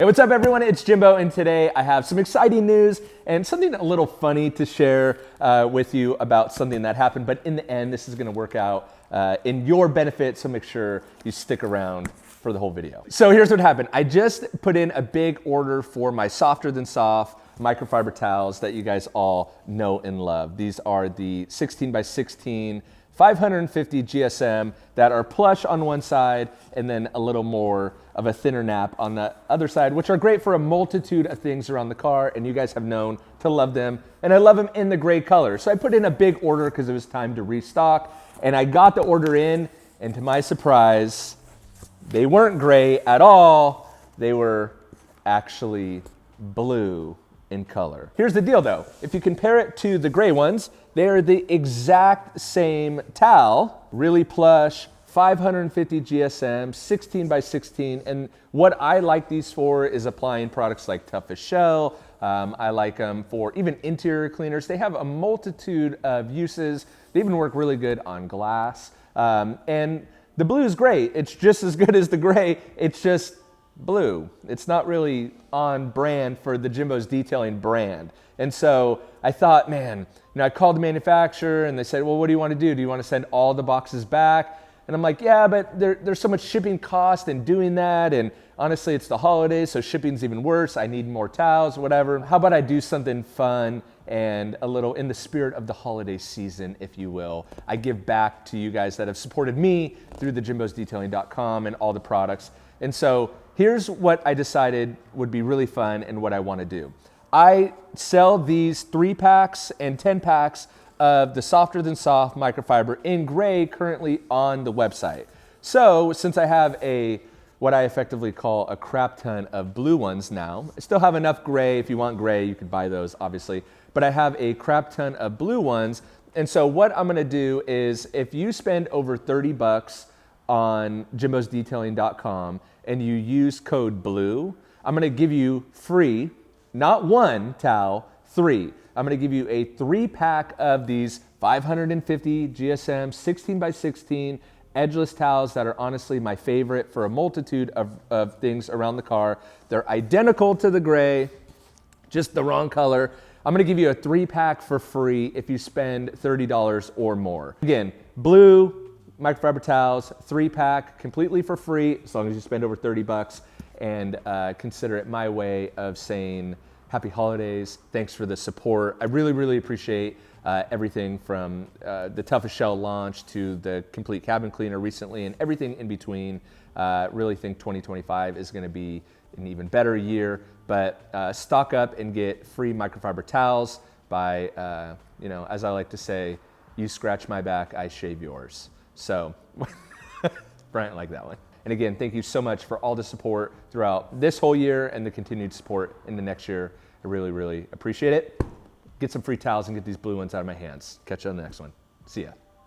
Hey, what's up everyone? It's Jimbo, and today I have some exciting news and something a little funny to share with you about something that happened, but in the end, this is gonna work out in your benefit, so make sure you stick around for the whole video. So here's what happened. I just put in a big order for my softer than soft microfiber towels that you guys all know and love. These are the 16 by 16 550 GSM that are plush on one side and then a little more of a thinner nap on the other side, which are great for a multitude of things around the car, and you guys have known to love them, and I love them in the gray color. So I put in a big order because it was time to restock, and I got the order in, and to my surprise, they weren't gray at all. They were actually blue in color. Here's the deal though. If you compare it to the gray ones, they're the exact same towel, really plush, 550 GSM, 16 by 16. And what I like these for is applying products like Toughest Shell. I like them for even interior cleaners. They have a multitude of uses. They even work really good on glass. And the blue is great. It's just as good as the gray. It's just blue. It's not really on brand for the Jimbo's Detailing brand. And so I thought, man, I called the manufacturer and they said, well, what do you want to do? Do you want to send all the boxes back? And I'm like, yeah, but there's so much shipping cost in doing that. And honestly, it's the holidays, so shipping's even worse. I need more towels, whatever. How about I do something fun and a little in the spirit of the holiday season, if you will. I give back to you guys that have supported me through the jimbosdetailing.com and all the products. And so here's what I decided would be really fun and what I want to do. I sell these 3-packs and 10-packs of the softer than soft microfiber in gray currently on the website. So since I have what I effectively call a crap ton of blue ones now, I still have enough gray. If you want gray, you could buy those obviously, but I have a crap ton of blue ones. And so what I'm gonna do is if you spend over 30 bucks on jimbosdetailing.com and you use code BLUE, I'm gonna give you free, not one towel, 3. I'm gonna give you a 3-pack of these 550 GSM 16 by 16 edgeless towels that are honestly my favorite for a multitude of things around the car. They're identical to the gray, just the wrong color. I'm gonna give you a 3-pack for free if you spend $30 or more. Again, blue microfiber towels, 3-pack, completely for free, as long as you spend over 30 bucks, and consider it my way of saying happy holidays, thanks for the support. I really, really appreciate everything from the Toughest Shell launch to the complete cabin cleaner recently and everything in between. Really think 2025 is gonna be an even better year, but stock up and get free microfiber towels by, as I like to say, you scratch my back, I shave yours. So, Bryant liked that one. And again, thank you so much for all the support throughout this whole year and the continued support in the next year. I really, really appreciate it. Get some free towels and get these blue ones out of my hands. Catch you on the next one. See ya.